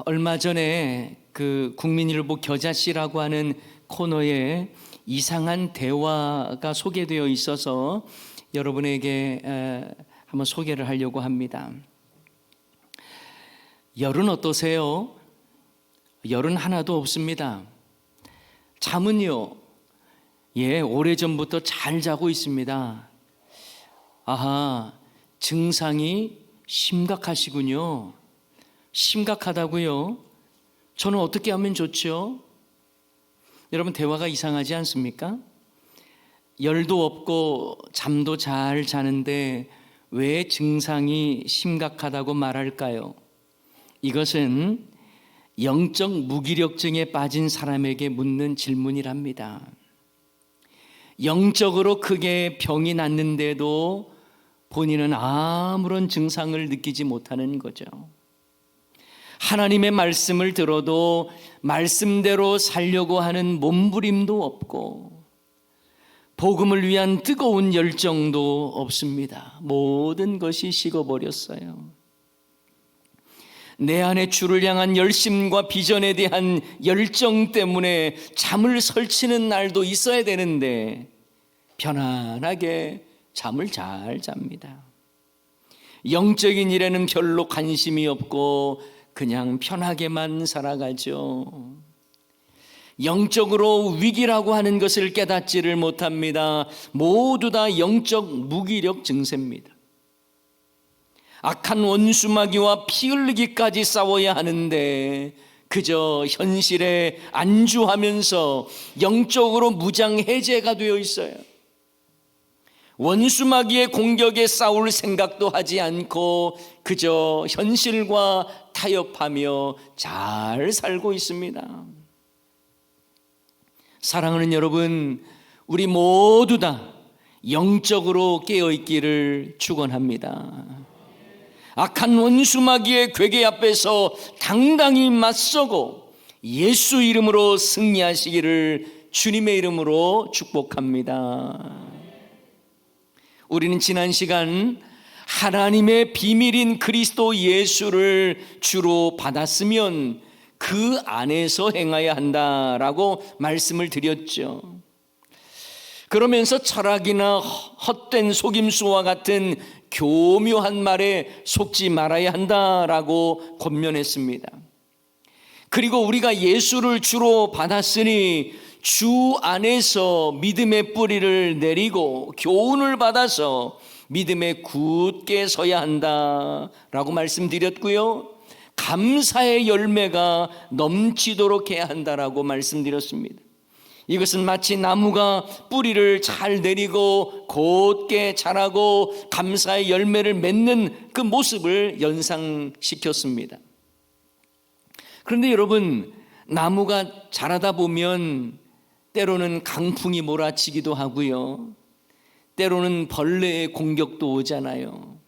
얼마 전에 그 국민일보 겨자씨라고 하는 코너에 이상한 대화가 소개되어 있어서 여러분에게 한번 소개를 하려고 합니다. 열은 어떠세요? 열은 하나도 없습니다. 잠은요? 오래전부터 잘 자고 있습니다. 아하, 증상이 심각하시군요. 심각하다고요? 저는 어떻게 하면 좋죠? 여러분, 대화가 이상하지 않습니까? 열도 없고 잠도 잘 자는데 왜 증상이 심각하다고 말할까요? 이것은 영적 무기력증에 빠진 사람에게 묻는 질문이랍니다. 영적으로 크게 병이 났는데도 본인은 아무런 증상을 느끼지 못하는 거죠. 하나님의 말씀을 들어도 말씀대로 살려고 하는 몸부림도 없고 복음을 위한 뜨거운 열정도 없습니다. 모든 것이 식어버렸어요. 내 안에 주를 향한 열심과 비전에 대한 열정 때문에 잠을 설치는 날도 있어야 되는데 편안하게 잠을 잘 잡니다. 영적인 일에는 별로 관심이 없고 그냥 편하게만 살아가죠. 영적으로 위기라고 하는 것을 깨닫지를 못합니다. 모두 다 영적 무기력 증세입니다. 악한 원수마귀와 피 흘리기까지 싸워야 하는데 그저 현실에 안주하면서 영적으로 무장해제가 되어 있어요. 원수마귀의 공격에 싸울 생각도 하지 않고 그저 현실과 타협하며 잘 살고 있습니다. 사랑하는 여러분, 우리 모두 다 영적으로 깨어있기를 축원합니다. 악한 원수마귀의 괴계 앞에서 당당히 맞서고 예수 이름으로 승리하시기를 주님의 이름으로 축복합니다. 우리는 지난 시간 하나님의 비밀인 그리스도 예수를 주로 받았으면 그 안에서 행해야 한다라고 말씀을 드렸죠. 그러면서 철학이나 헛된 속임수와 같은 교묘한 말에 속지 말아야 한다라고 권면했습니다. 그리고 우리가 예수를 주로 받았으니 주 안에서 믿음의 뿌리를 내리고 교훈을 받아서 믿음에 굳게 서야 한다라고 말씀드렸고요. 감사의 열매가 넘치도록 해야 한다라고 말씀드렸습니다. 이것은 마치 나무가 뿌리를 잘 내리고 곧게 자라고 감사의 열매를 맺는 그 모습을 연상시켰습니다. 그런데 여러분, 나무가 자라다 보면 때로는 강풍이 몰아치기도 하고요. 때로는 벌레의 공격도 오잖아요.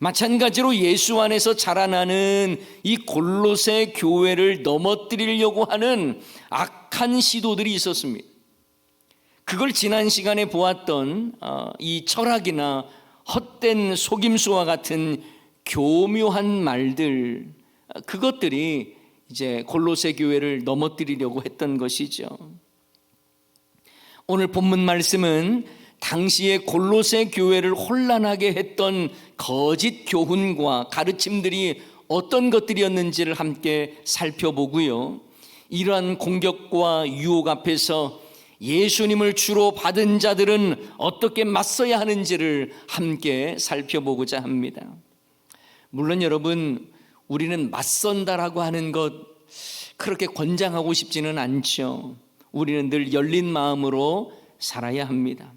마찬가지로 예수 안에서 자라나는 이 골로새 교회를 넘어뜨리려고 하는 악한 시도들이 있었습니다. 그걸 지난 시간에 보았던 이 철학이나 헛된 속임수와 같은 교묘한 말들, 그것들이 이제 골로새 교회를 넘어뜨리려고 했던 것이죠. 오늘 본문 말씀은 당시에 골로새 교회를 혼란하게 했던 거짓 교훈과 가르침들이 어떤 것들이었는지를 함께 살펴보고요. 이러한 공격과 유혹 앞에서 예수님을 주로 받은 자들은 어떻게 맞서야 하는지를 함께 살펴보고자 합니다. 물론 여러분, 우리는 맞선다라고 하는 것 그렇게 권장하고 싶지는 않죠. 우리는 늘 열린 마음으로 살아야 합니다.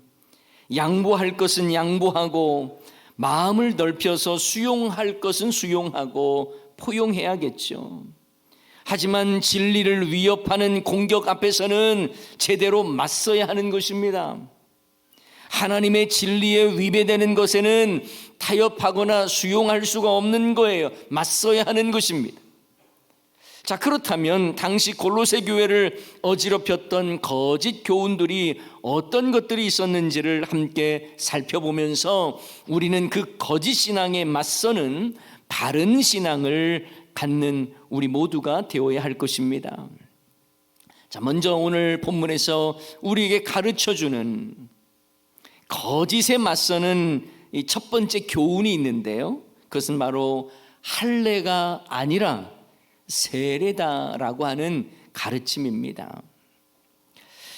양보할 것은 양보하고 마음을 넓혀서 수용할 것은 수용하고 포용해야겠죠. 하지만 진리를 위협하는 공격 앞에서는 제대로 맞서야 하는 것입니다. 하나님의 진리에 위배되는 것에는 타협하거나 수용할 수가 없는 거예요. 맞서야 하는 것입니다. 자, 그렇다면 당시 골로새 교회를 어지럽혔던 거짓 교훈들이 어떤 것들이 있었는지를 함께 살펴보면서 우리는 그 거짓 신앙에 맞서는 바른 신앙을 갖는 우리 모두가 되어야 할 것입니다. 자, 먼저 오늘 본문에서 우리에게 가르쳐주는 거짓에 맞서는 이 첫 번째 교훈이 있는데요, 그것은 바로 할례가 아니라 세례다라고 하는 가르침입니다.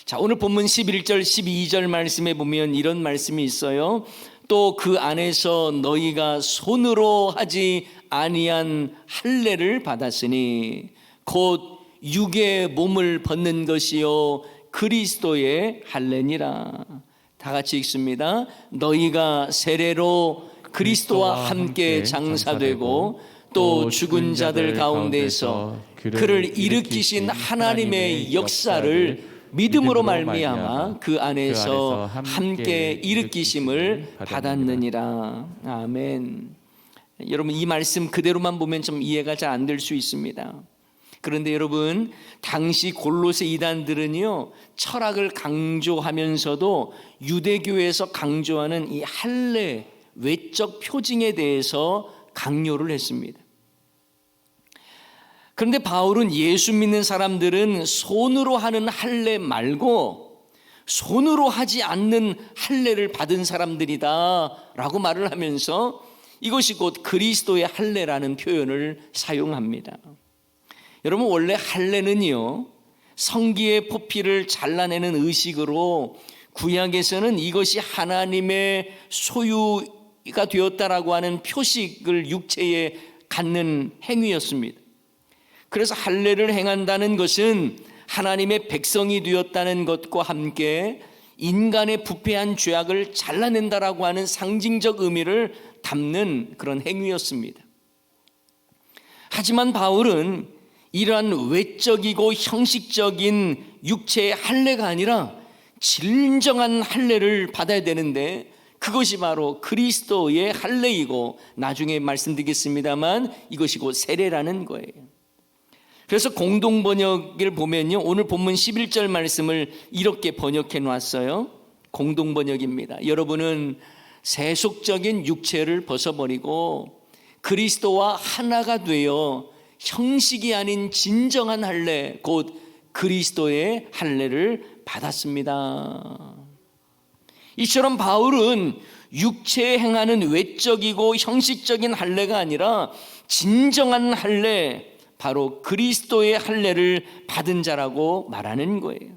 자, 오늘 본문 11절 12절 말씀에 보면 이런 말씀이 있어요. 또 그 안에서 너희가 손으로 하지 아니한 할례를 받았으니 곧 육의 몸을 벗는 것이요 그리스도의 할례니라. 다 같이 읽습니다. 너희가 세례로 그리스도와 함께 장사되고 또 죽은 자들 가운데서 그를 일으키신 하나님의 역사를 믿음으로 말미암아 그 안에서 함께 일으키심을 받았느니라. 아멘. 여러분, 이 말씀 그대로만 보면 좀 이해가 잘 안 될 수 있습니다. 그런데 여러분, 당시 골로새 이단들은요, 철학을 강조하면서도 유대교에서 강조하는 이 할례, 외적 표징에 대해서 강요를 했습니다. 그런데 바울은 예수 믿는 사람들은 손으로 하는 할례 말고 손으로 하지 않는 할례를 받은 사람들이다 라고 말을 하면서 이것이 곧 그리스도의 할례라는 표현을 사용합니다. 여러분, 원래 할례는요, 성기의 포피를 잘라내는 의식으로 구약에서는 이것이 하나님의 소유가 되었다라고 하는 표식을 육체에 갖는 행위였습니다. 그래서 할례를 행한다는 것은 하나님의 백성이 되었다는 것과 함께 인간의 부패한 죄악을 잘라낸다라고 하는 상징적 의미를 담는 그런 행위였습니다. 하지만 바울은 이러한 외적이고 형식적인 육체의 할례가 아니라 진정한 할례를 받아야 되는데 그것이 바로 그리스도의 할례이고 나중에 말씀드리겠습니다만 이것이 곧 세례라는 거예요. 그래서 공동번역을 보면요, 오늘 본문 11절 말씀을 이렇게 번역해 놨어요. 공동번역입니다. 여러분은 세속적인 육체를 벗어버리고 그리스도와 하나가 되어 형식이 아닌 진정한 할례, 곧 그리스도의 할례를 받았습니다. 이처럼 바울은 육체에 행하는 외적이고 형식적인 할례가 아니라 진정한 할례, 바로 그리스도의 할례를 받은 자라고 말하는 거예요.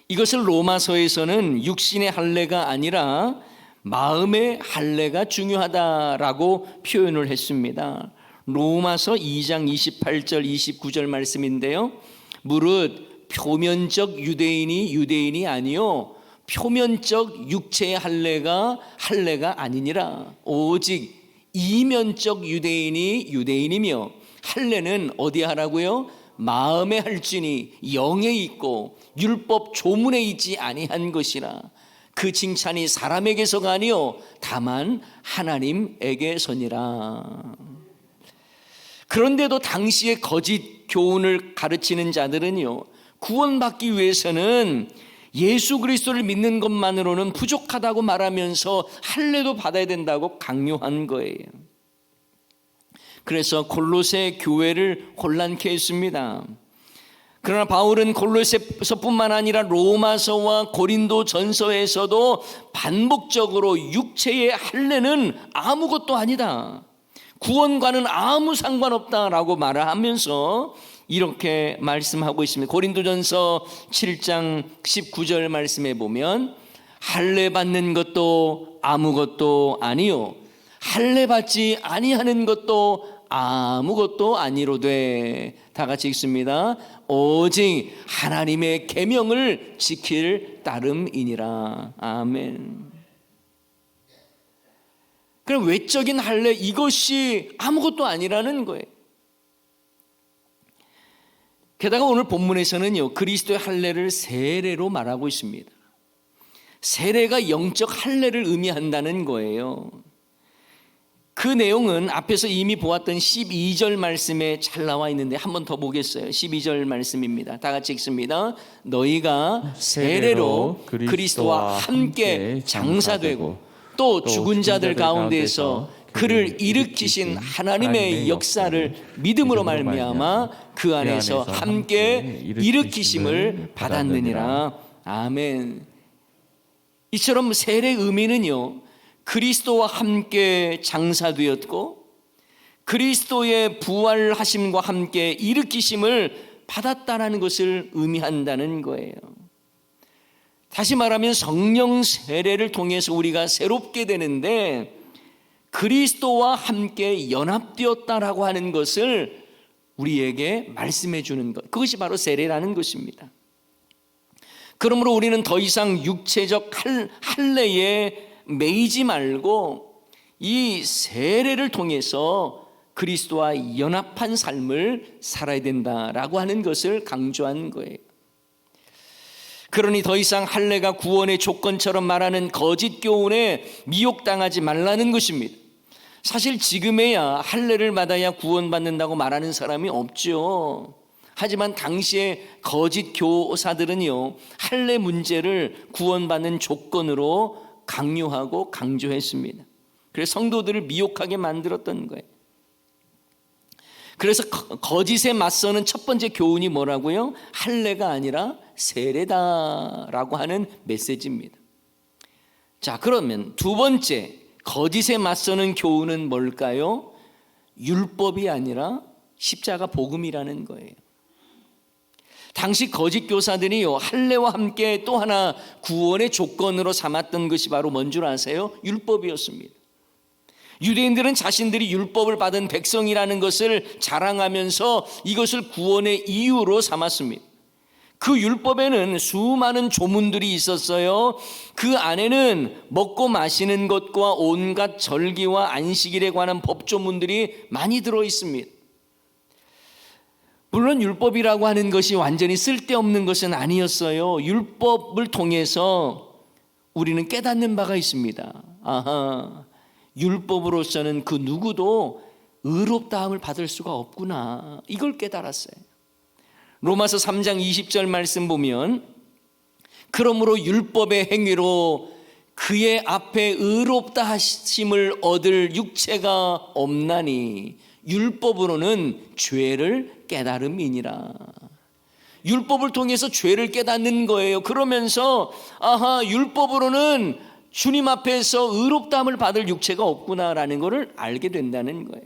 이것을 로마서에서는 육신의 할례가 아니라 마음의 할례가 중요하다라고 표현을 했습니다. 로마서 2장 28절 29절 말씀인데요, 무릇 표면적 유대인이 아니요 표면적 육체의 할례가 아니니라. 오직 이면적 유대인이 유대인이며 할례는 어디 하라고요? 마음에 할지니 영에 있고 율법 조문에 있지 아니한 것이라. 그 칭찬이 사람에게서가 아니요 다만 하나님에게서니라. 그런데도 당시의 거짓 교훈을 가르치는 자들은요, 구원받기 위해서는 예수 그리스도를 믿는 것만으로는 부족하다고 말하면서 할례도 받아야 된다고 강요한 거예요. 그래서 골로새 교회를 혼란케 했습니다. 그러나 바울은 골로새서뿐만 아니라 로마서와 고린도 전서에서도 반복적으로 육체의 할례는 아무것도 아니다, 구원과는 아무 상관없다라고 말을 하면서 이렇게 말씀하고 있습니다. 고린도전서 7장 19절 말씀에 보면 할례 받는 것도 아무것도 아니요 할례 받지 아니하는 것도 아무것도 아니로되. 다 같이 읽습니다. 오직 하나님의 계명을 지킬 따름이니라. 아멘. 그럼 외적인 할례, 이것이 아무것도 아니라는 거예요. 게다가 오늘 본문에서는요, 그리스도의 할례를 세례로 말하고 있습니다. 세례가 영적 할례를 의미한다는 거예요. 그 내용은 앞에서 이미 보았던 12절 말씀에 잘 나와 있는데 한 번 더 보겠어요. 12절 말씀입니다. 다 같이 읽습니다. 너희가 세례로 그리스도와 함께 장사되고 또 죽은 자들 가운데서 그를 일으키신 하나님의 역사를 믿음으로 말미암아 그 안에서 함께 일으키심을 받았느니라. 아멘. 이처럼 세례의 의미는요, 그리스도와 함께 장사되었고 그리스도의 부활하심과 함께 일으키심을 받았다는 것을 의미한다는 거예요. 다시 말하면 성령 세례를 통해서 우리가 새롭게 되는데 그리스도와 함께 연합되었다라고 하는 것을 우리에게 말씀해 주는 것, 그것이 바로 세례라는 것입니다. 그러므로 우리는 더 이상 육체적 할례에 매이지 말고 이 세례를 통해서 그리스도와 연합한 삶을 살아야 된다라고 하는 것을 강조한 거예요. 그러니 더 이상 할례가 구원의 조건처럼 말하는 거짓 교훈에 미혹당하지 말라는 것입니다. 사실 지금에야 할례를 받아야 구원받는다고 말하는 사람이 없죠. 하지만 당시에 거짓 교사들은요, 할례 문제를 구원받는 조건으로 강요하고 강조했습니다. 그래서 성도들을 미혹하게 만들었던 거예요. 그래서 거짓에 맞서는 첫 번째 교훈이 뭐라고요? 할례가 아니라 세례다라고 하는 메시지입니다. 자, 그러면 두 번째 거짓에 맞서는 교훈은 뭘까요? 율법이 아니라 십자가 복음이라는 거예요. 당시 거짓 교사들이요, 할례와 함께 또 하나 구원의 조건으로 삼았던 것이 바로 뭔 줄 아세요? 율법이었습니다. 유대인들은 자신들이 율법을 받은 백성이라는 것을 자랑하면서 이것을 구원의 이유로 삼았습니다. 그 율법에는 수많은 조문들이 있었어요. 그 안에는 먹고 마시는 것과 온갖 절기와 안식일에 관한 법조문들이 많이 들어 있습니다. 물론 율법이라고 하는 것이 완전히 쓸데없는 것은 아니었어요. 율법을 통해서 우리는 깨닫는 바가 있습니다. 아하, 율법으로서는 그 누구도 의롭다함을 받을 수가 없구나, 이걸 깨달았어요. 로마서 3장 20절 말씀 보면, 그러므로 율법의 행위로 그의 앞에 의롭다 하심을 얻을 육체가 없나니 율법으로는 죄를 깨달음이니라. 율법을 통해서 죄를 깨닫는 거예요. 그러면서 아하, 율법으로는 주님 앞에서 의롭다함을 받을 육체가 없구나라는 것을 알게 된다는 거예요.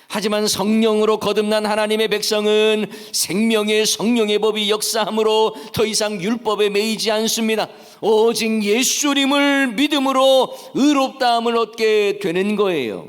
하지만 성령으로 거듭난 하나님의 백성은 생명의 성령의 법이 역사함으로 더 이상 율법에 매이지 않습니다. 오직 예수님을 믿음으로 의롭다함을 얻게 되는 거예요.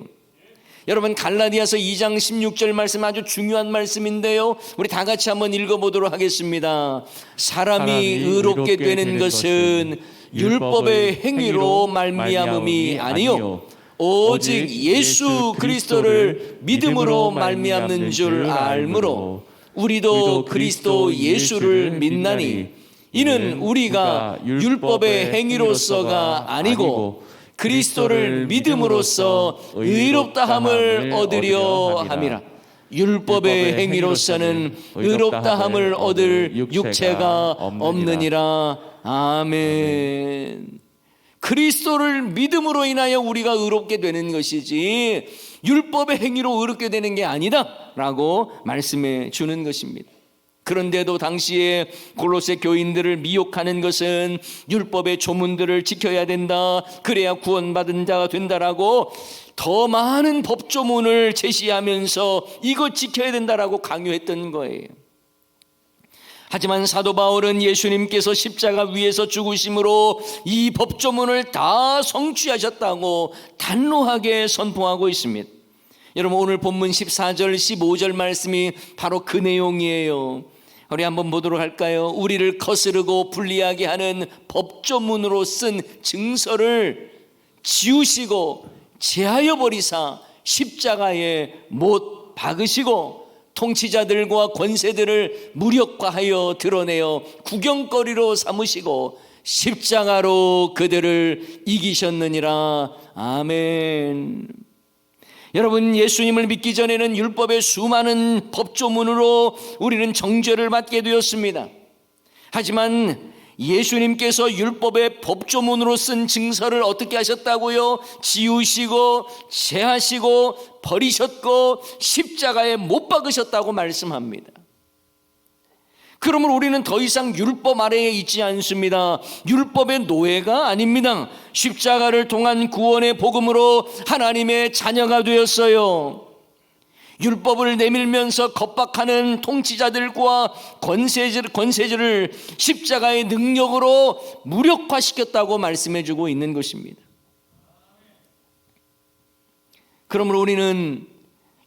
여러분, 갈라디아서 2장 16절 말씀 아주 중요한 말씀인데요, 우리 다 같이 한번 읽어보도록 하겠습니다. 사람이 의롭게 되는 것은 율법의 행위로 말미암음이 아니요 오직 예수 그리스도를 믿음으로 말미암는 줄 알므로 우리도 그리스도 예수를 믿나니 이는 우리가 율법의 행위로서가 아니고 그리스도를 믿음으로써 의롭다함을 얻으려 함이라. 율법의 행위로서는 의롭다함을 얻을 육체가 없느니라. 아멘. 그리스도를 믿음으로 인하여 우리가 의롭게 되는 것이지 율법의 행위로 의롭게 되는 게 아니다 라고 말씀해 주는 것입니다. 그런데도 당시에 골로새 교인들을 미혹하는 것은 율법의 조문들을 지켜야 된다, 그래야 구원받은 자가 된다라고 더 많은 법조문을 제시하면서 이거 지켜야 된다라고 강요했던 거예요. 하지만 사도 바울은 예수님께서 십자가 위에서 죽으심으로 이 법조문을 다 성취하셨다고 단호하게 선포하고 있습니다. 여러분, 오늘 본문 14절 15절 말씀이 바로 그 내용이에요. 우리 한번 보도록 할까요? 우리를 거스르고 불리하게 하는 법조문으로 쓴 증서를 지우시고 제하여 버리사 십자가에 못 박으시고 통치자들과 권세들을 무력화하여 드러내어 구경거리로 삼으시고 십자가로 그들을 이기셨느니라. 아멘. 여러분, 예수님을 믿기 전에는 율법의 수많은 법조문으로 우리는 정죄를 받게 되었습니다. 하지만 예수님께서 율법의 법조문으로 쓴 증서를 어떻게 하셨다고요? 지우시고 제하시고 버리셨고 십자가에 못 박으셨다고 말씀합니다. 그러면 우리는 더 이상 율법 아래에 있지 않습니다. 율법의 노예가 아닙니다. 십자가를 통한 구원의 복음으로 하나님의 자녀가 되었어요. 율법을 내밀면서 겁박하는 통치자들과 권세자를 십자가의 능력으로 무력화시켰다고 말씀해주고 있는 것입니다. 그러므로 우리는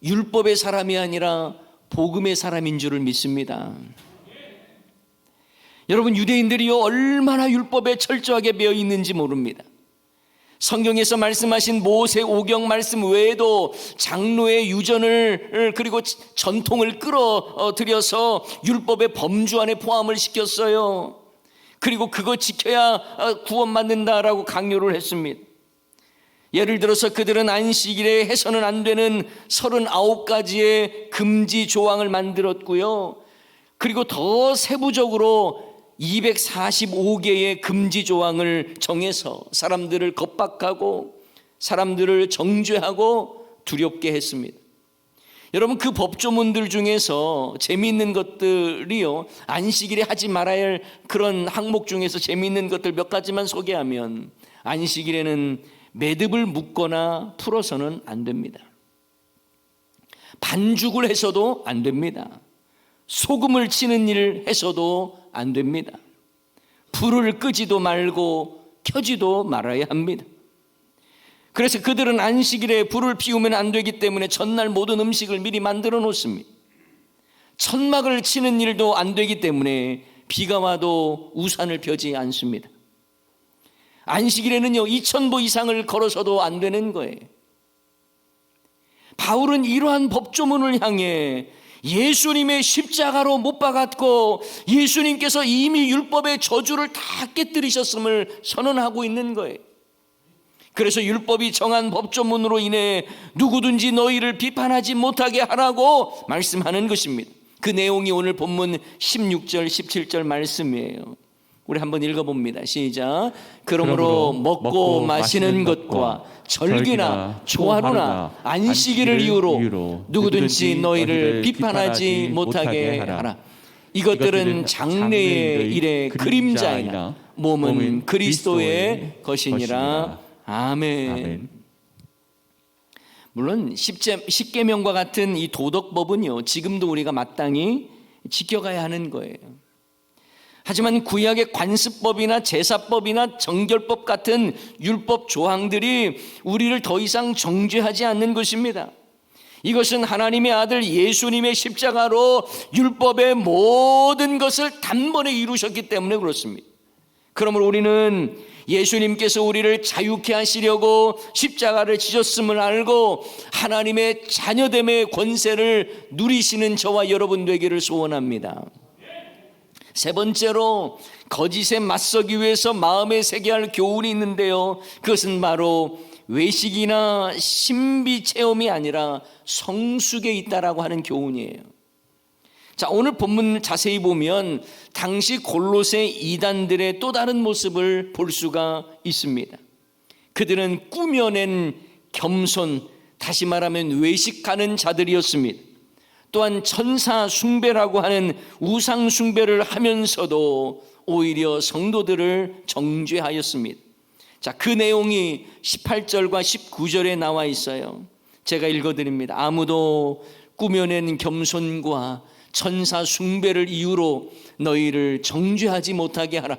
율법의 사람이 아니라 복음의 사람인 줄을 믿습니다. 여러분, 유대인들이요 얼마나 율법에 철저하게 배어 있는지 모릅니다. 성경에서 말씀하신 모세 오경 말씀 외에도 장로의 유전을 그리고 전통을 끌어들여서 율법의 범주 안에 포함을 시켰어요. 그리고 그거 지켜야 구원받는다라고 강요를 했습니다. 예를 들어서 그들은 안식일에 해서는 안 되는 39가지의 금지 조항을 만들었고요. 그리고 더 세부적으로 245개의 금지 조항을 정해서 사람들을 겁박하고 사람들을 정죄하고 두렵게 했습니다. 여러분, 그 법조문들 중에서 재미있는 것들이요, 안식일에 하지 말아야 할 그런 항목 중에서 재미있는 것들 몇 가지만 소개하면, 안식일에는 매듭을 묶거나 풀어서는 안 됩니다. 반죽을 해서도 안 됩니다. 소금을 치는 일을 해서도 안 됩니다. 불을 끄지도 말고 켜지도 말아야 합니다. 그래서 그들은 안식일에 불을 피우면 안 되기 때문에 전날 모든 음식을 미리 만들어 놓습니다. 천막을 치는 일도 안 되기 때문에 비가 와도 우산을 펴지 않습니다. 안식일에는요 2000보 이상을 걸어서도 안 되는 거예요. 바울은 이러한 법조문을 향해 예수님의 십자가로 못 박았고 예수님께서 이미 율법의 저주를 다 깨뜨리셨음을 선언하고 있는 거예요. 그래서 율법이 정한 법조문으로 인해 누구든지 너희를 비판하지 못하게 하라고 말씀하는 것입니다. 그 내용이 오늘 본문 16절 17절 말씀이에요. 우리 한번 읽어봅니다. 시작. 그러므로 먹고 마시는 것과 절기나 초하루나 안식일을 이유로 누구든지 너희를 비판하지 못하게 하라. 이것들은 장래의 일의 그림자이나 몸은 그리스도의 것이니라. 아멘. 물론 십계명과 같은 이 도덕법은요 지금도 우리가 마땅히 지켜가야 하는 거예요. 하지만 구약의 관습법이나 제사법이나 정결법 같은 율법 조항들이 우리를 더 이상 정죄하지 않는 것입니다. 이것은 하나님의 아들 예수님의 십자가로 율법의 모든 것을 단번에 이루셨기 때문에 그렇습니다. 그러므로 우리는 예수님께서 우리를 자유케 하시려고 십자가를 지셨음을 알고 하나님의 자녀됨의 권세를 누리시는 저와 여러분 되기를 소원합니다. 세 번째로 거짓에 맞서기 위해서 마음에 새겨야 할 교훈이 있는데요, 그것은 바로 외식이나 신비 체험이 아니라 성숙에 있다라고 하는 교훈이에요. 자, 오늘 본문 자세히 보면 당시 골로새 이단들의 또 다른 모습을 볼 수가 있습니다. 그들은 꾸며낸 겸손, 다시 말하면 외식하는 자들이었습니다. 또한 천사 숭배라고 하는 우상 숭배를 하면서도 오히려 성도들을 정죄하였습니다. 자, 그 내용이 18절과 19절에 나와 있어요. 제가 읽어드립니다. 아무도 꾸며낸 겸손과 천사 숭배를 이유로 너희를 정죄하지 못하게 하라.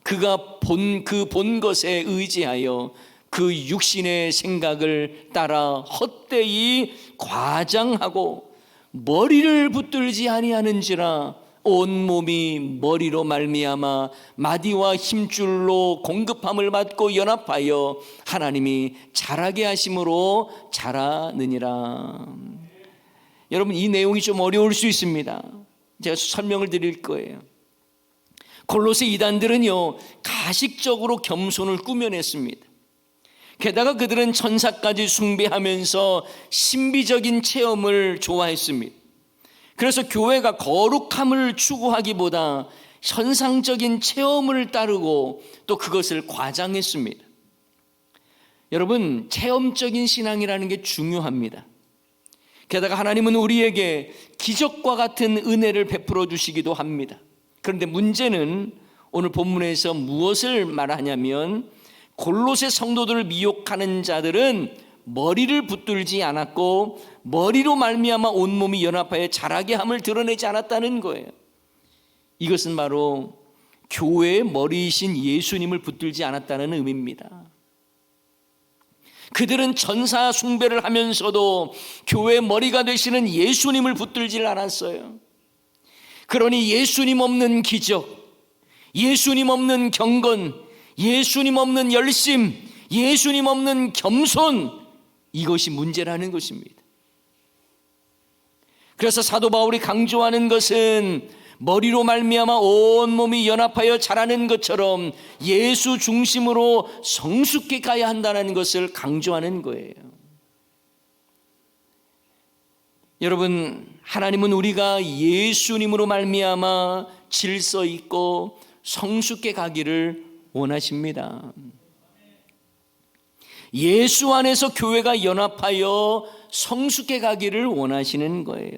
그가 본 것에 의지하여 그 육신의 생각을 따라 헛되이 과장하고 머리를 붙들지 아니하는지라. 온몸이 머리로 말미암아 마디와 힘줄로 공급함을 받고 연합하여 하나님이 자라게 하심으로 자라느니라. 여러분, 이 내용이 좀 어려울 수 있습니다. 제가 설명을 드릴 거예요. 골로새 이단들은요 가식적으로 겸손을 꾸며냈습니다. 게다가 그들은 천사까지 숭배하면서 신비적인 체험을 좋아했습니다. 그래서 교회가 거룩함을 추구하기보다 현상적인 체험을 따르고 또 그것을 과장했습니다. 여러분, 체험적인 신앙이라는 게 중요합니다. 게다가 하나님은 우리에게 기적과 같은 은혜를 베풀어 주시기도 합니다. 그런데 문제는 오늘 본문에서 무엇을 말하냐면, 골로새 성도들을 미혹하는 자들은 머리를 붙들지 않았고 머리로 말미암아 온몸이 연합하여 자라게 함을 드러내지 않았다는 거예요. 이것은 바로 교회의 머리이신 예수님을 붙들지 않았다는 의미입니다. 그들은 전사 숭배를 하면서도 교회의 머리가 되시는 예수님을 붙들질 않았어요. 그러니 예수님 없는 기적, 예수님 없는 경건, 예수님 없는 열심, 예수님 없는 겸손, 이것이 문제라는 것입니다. 그래서 사도 바울이 강조하는 것은 머리로 말미암아 온몸이 연합하여 자라는 것처럼 예수 중심으로 성숙해 가야 한다는 것을 강조하는 거예요. 여러분, 하나님은 우리가 예수님으로 말미암아 질서 있고 성숙해 가기를 원하십니다. 예수 안에서 교회가 연합하여 성숙해 가기를 원하시는 거예요.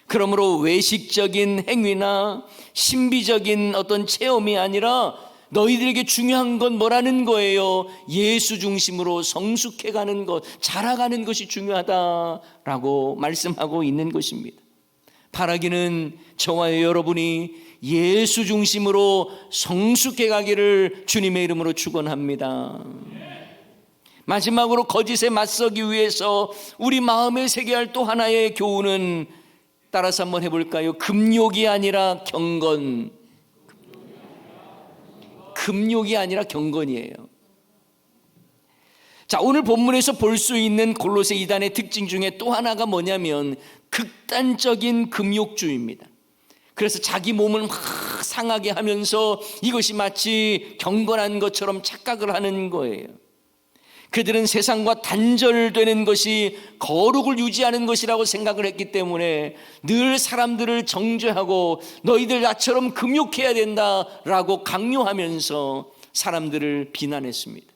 그러므로 외식적인 행위나 신비적인 어떤 체험이 아니라 너희들에게 중요한 건 뭐라는 거예요? 예수 중심으로 성숙해 가는 것, 자라가는 것이 중요하다라고 말씀하고 있는 것입니다. 바라기는 저와 여러분이 예수 중심으로 성숙해 가기를 주님의 이름으로 축원합니다. 마지막으로 거짓에 맞서기 위해서 우리 마음에 새겨야 할 또 하나의 교훈은, 따라서 한번 해볼까요? 금욕이 아니라 경건. 금욕이 아니라 경건이에요. 자, 오늘 본문에서 볼 수 있는 골로새 이단의 특징 중에 또 하나가 뭐냐면 극단적인 금욕주의입니다. 그래서 자기 몸을 막 상하게 하면서 이것이 마치 경건한 것처럼 착각을 하는 거예요. 그들은 세상과 단절되는 것이 거룩을 유지하는 것이라고 생각을 했기 때문에 늘 사람들을 정죄하고 너희들 나처럼 금욕해야 된다라고 강요하면서 사람들을 비난했습니다.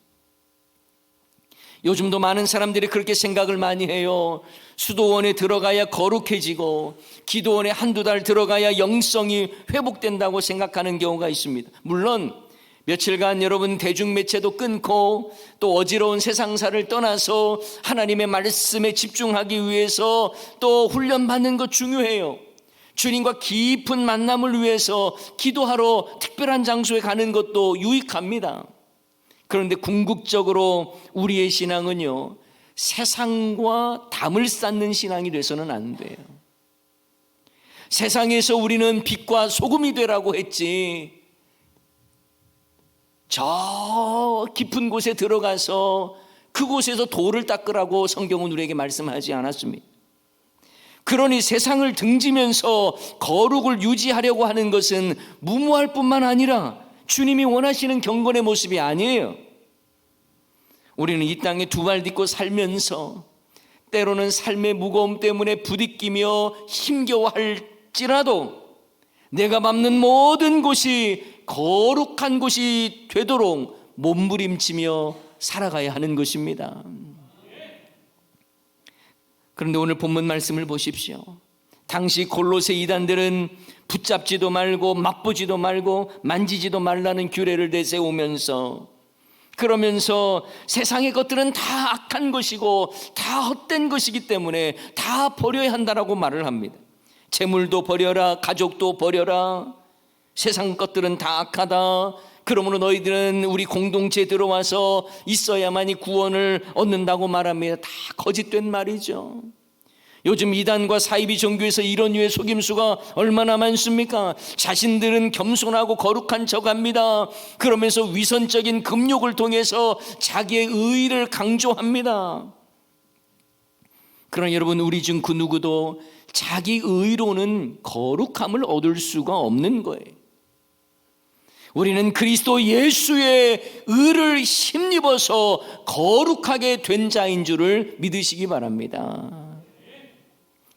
요즘도 많은 사람들이 그렇게 생각을 많이 해요. 수도원에 들어가야 거룩해지고 기도원에 한두 달 들어가야 영성이 회복된다고 생각하는 경우가 있습니다. 물론 며칠간 여러분 대중매체도 끊고 또 어지러운 세상사를 떠나서 하나님의 말씀에 집중하기 위해서 또 훈련받는 것 중요해요. 주님과 깊은 만남을 위해서 기도하러 특별한 장소에 가는 것도 유익합니다. 그런데 궁극적으로 우리의 신앙은요, 세상과 담을 쌓는 신앙이 돼서는 안 돼요. 세상에서 우리는 빛과 소금이 되라고 했지, 저 깊은 곳에 들어가서 그곳에서 돌을 닦으라고 성경은 우리에게 말씀하지 않았습니다. 그러니 세상을 등지면서 거룩을 유지하려고 하는 것은 무모할 뿐만 아니라 주님이 원하시는 경건의 모습이 아니에요. 우리는 이 땅에 두 발 딛고 살면서 때로는 삶의 무거움 때문에 부딪히며 힘겨워할지라도 내가 밟는 모든 곳이 거룩한 곳이 되도록 몸부림치며 살아가야 하는 것입니다. 그런데 오늘 본문 말씀을 보십시오. 당시 골로새 이단들은 붙잡지도 말고 맛보지도 말고 만지지도 말라는 규례를 내세우면서, 그러면서 세상의 것들은 다 악한 것이고 다 헛된 것이기 때문에 다 버려야 한다라고 말을 합니다. 재물도 버려라, 가족도 버려라, 세상 것들은 다 악하다. 그러므로 너희들은 우리 공동체에 들어와서 있어야만이 구원을 얻는다고 말합니다. 다 거짓된 말이죠. 요즘 이단과 사이비 종교에서 이런 류의 속임수가 얼마나 많습니까? 자신들은 겸손하고 거룩한 척합니다. 그러면서 위선적인 금욕을 통해서 자기의 의의를 강조합니다. 그러나 여러분, 우리 중 그 누구도 자기 의로는 거룩함을 얻을 수가 없는 거예요. 우리는 그리스도 예수의 의를 힘입어서 거룩하게 된 자인 줄을 믿으시기 바랍니다.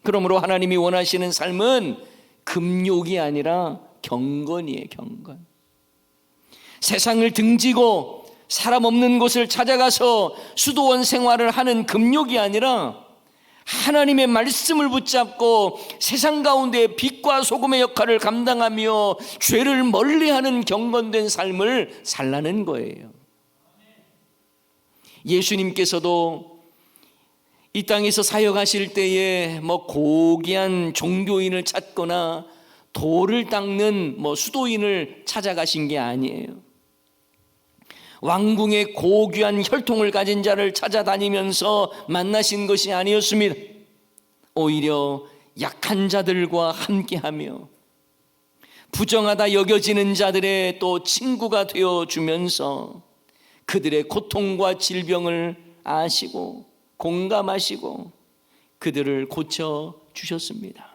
그러므로 하나님이 원하시는 삶은 금욕이 아니라 경건이에요. 경건. 세상을 등지고 사람 없는 곳을 찾아가서 수도원 생활을 하는 금욕이 아니라 하나님의 말씀을 붙잡고 세상 가운데 빛과 소금의 역할을 감당하며 죄를 멀리하는 경건된 삶을 살라는 거예요. 예수님께서도 이 땅에서 사역하실 때에 고귀한 종교인을 찾거나 돌을 닦는 수도인을 찾아가신 게 아니에요. 왕궁의 고귀한 혈통을 가진 자를 찾아다니면서 만나신 것이 아니었습니다. 오히려 약한 자들과 함께하며 부정하다 여겨지는 자들의 또 친구가 되어주면서 그들의 고통과 질병을 아시고 공감하시고 그들을 고쳐주셨습니다.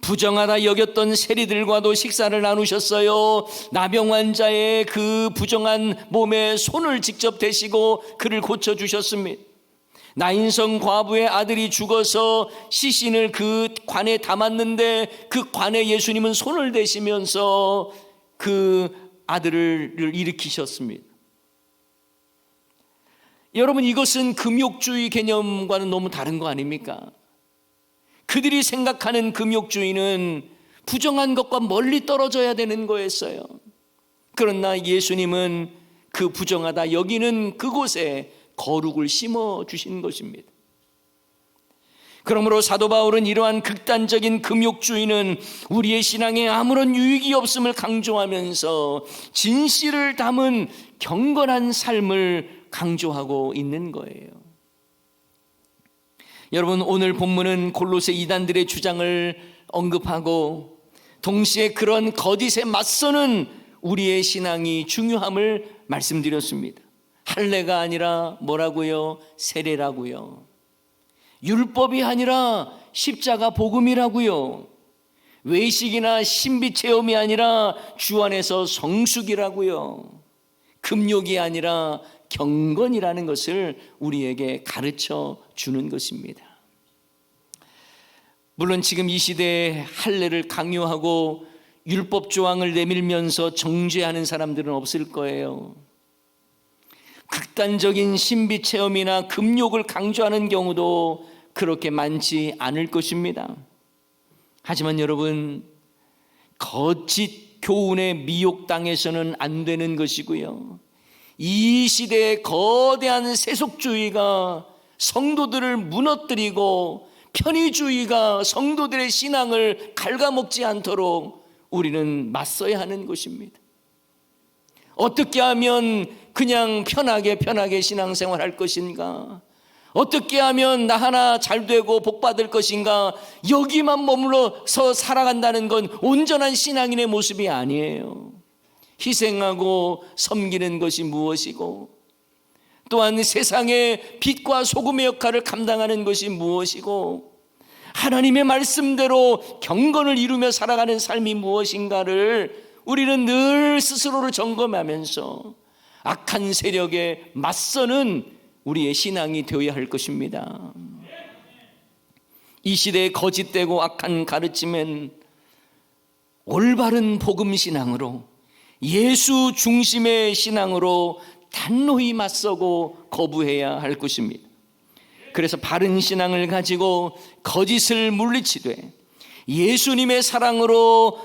부정하다 여겼던 세리들과도 식사를 나누셨어요. 나병 환자의 그 부정한 몸에 손을 직접 대시고 그를 고쳐주셨습니다. 나인성 과부의 아들이 죽어서 시신을 그 관에 담았는데 그 관에 예수님은 손을 대시면서 그 아들을 일으키셨습니다. 여러분, 이것은 금욕주의 개념과는 너무 다른 거 아닙니까? 그들이 생각하는 금욕주의는 부정한 것과 멀리 떨어져야 되는 거였어요. 그러나 예수님은 그 부정하다 여기는 그곳에 거룩을 심어 주신 것입니다. 그러므로 사도 바울은 이러한 극단적인 금욕주의는 우리의 신앙에 아무런 유익이 없음을 강조하면서 진실을 담은 경건한 삶을 강조하고 있는 거예요. 여러분, 오늘 본문은 골로새 이단들의 주장을 언급하고 동시에 그런 거짓에 맞서는 우리의 신앙이 중요함을 말씀드렸습니다. 할례가 아니라 뭐라고요? 세례라고요. 율법이 아니라 십자가 복음이라고요. 외식이나 신비 체험이 아니라 주 안에서 성숙이라고요. 금욕이 아니라 경건이라는 것을 우리에게 가르쳐 주는 것입니다. 물론 지금 이 시대에 할례를 강요하고 율법 조항을 내밀면서 정죄하는 사람들은 없을 거예요. 극단적인 신비 체험이나 금욕을 강조하는 경우도 그렇게 많지 않을 것입니다. 하지만 여러분, 거짓 교훈에 미혹당해서는 안 되는 것이고요. 이 시대의 거대한 세속주의가 성도들을 무너뜨리고 편의주의가 성도들의 신앙을 갉아먹지 않도록 우리는 맞서야 하는 것입니다. 어떻게 하면 그냥 편하게 신앙생활할 것인가? 어떻게 하면 나 하나 잘 되고 복 받을 것인가? 여기만 머물러서 살아간다는 건 온전한 신앙인의 모습이 아니에요. 희생하고 섬기는 것이 무엇이고, 또한 세상의 빛과 소금의 역할을 감당하는 것이 무엇이고, 하나님의 말씀대로 경건을 이루며 살아가는 삶이 무엇인가를 우리는 늘 스스로를 점검하면서 악한 세력에 맞서는 우리의 신앙이 되어야 할 것입니다. 이 시대의 거짓되고 악한 가르침은 올바른 복음 신앙으로, 예수 중심의 신앙으로 단호히 맞서고 거부해야 할 것입니다. 그래서 바른 신앙을 가지고 거짓을 물리치되 예수님의 사랑으로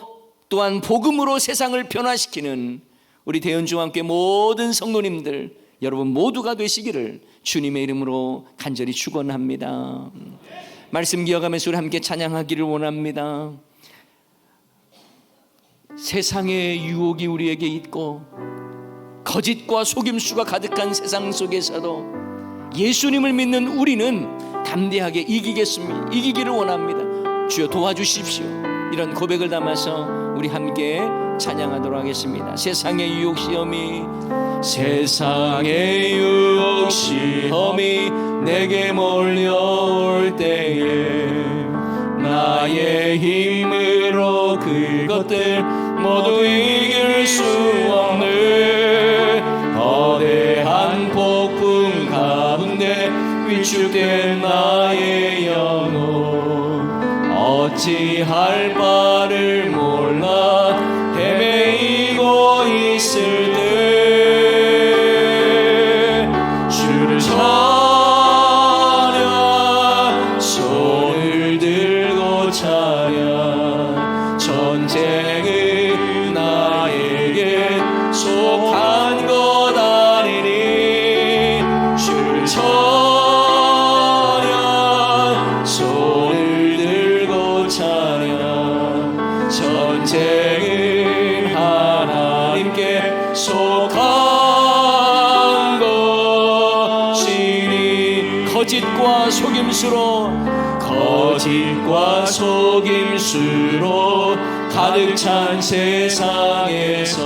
또한 복음으로 세상을 변화시키는 우리 대연중앙교회 모든 성도님들 여러분 모두가 되시기를 주님의 이름으로 간절히 축원합니다. 말씀 기억하면서 우리 함께 찬양하기를 원합니다. 세상의 유혹이 우리에게 있고 거짓과 속임수가 가득한 세상 속에서도 예수님을 믿는 우리는 담대하게 이기기를 원합니다. 주여 도와주십시오. 이런 고백을 담아서 우리 함께 찬양하도록 하겠습니다. 세상의 유혹 시험이 내게 몰려올 때에 나의 힘으로 그것들 모두 이길 수 없는 거대한 폭풍 가운데 위축된 나의 영혼 어찌할 바를 몰라 헤매이고 있을 때 주를 찬양 손을 들고 찬양 전쟁은 나에게 속한 것 아니니 주를 찬양 손을 들고 찬양 전쟁은 하나님께 속한 것이니 거짓과 속임수로 가득 찬 세상에서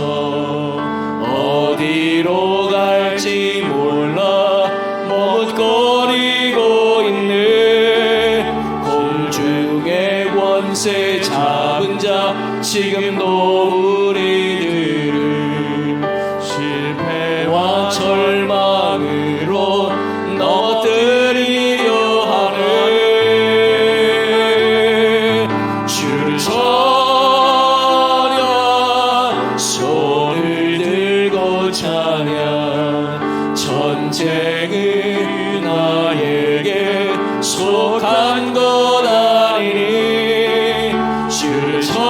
어디로 갈지 몰라 머뭇거리고 있네 공중의 권세 잡은 자 지금도 우리들을 실패와 절망으로 넘어뜨리려 하네 주를 찬양 손을 들고 찬양 전쟁은 나에게 속한 것 아니니 주를 찬양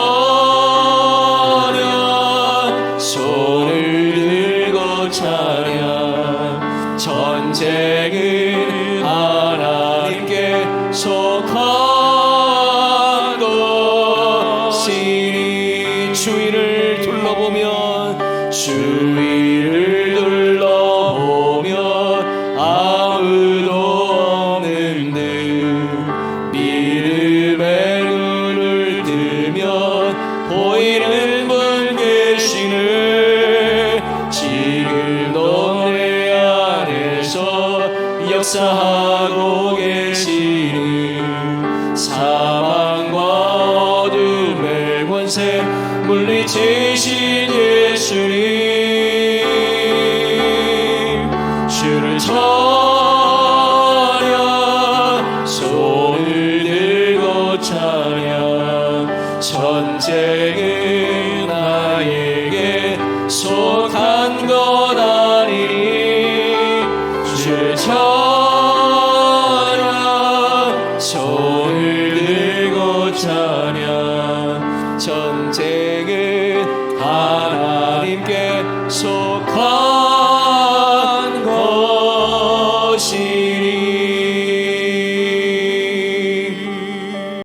손을 들고 찬양 전쟁은 하나님께 속한 것이니 주위를 둘러보면 아무도 없는데 믿음의 눈을 뜨면 보이는 분 계시네 지금도 내 안에서 역사하고 계시니 사망과 어둠의 권세 물리치신 예수님 주를 찬양 손을 들고 찬양 전쟁은 나에게 속한 것 아니니 주를 찬양 손을 들고 찬양 전쟁은 하나님께 속한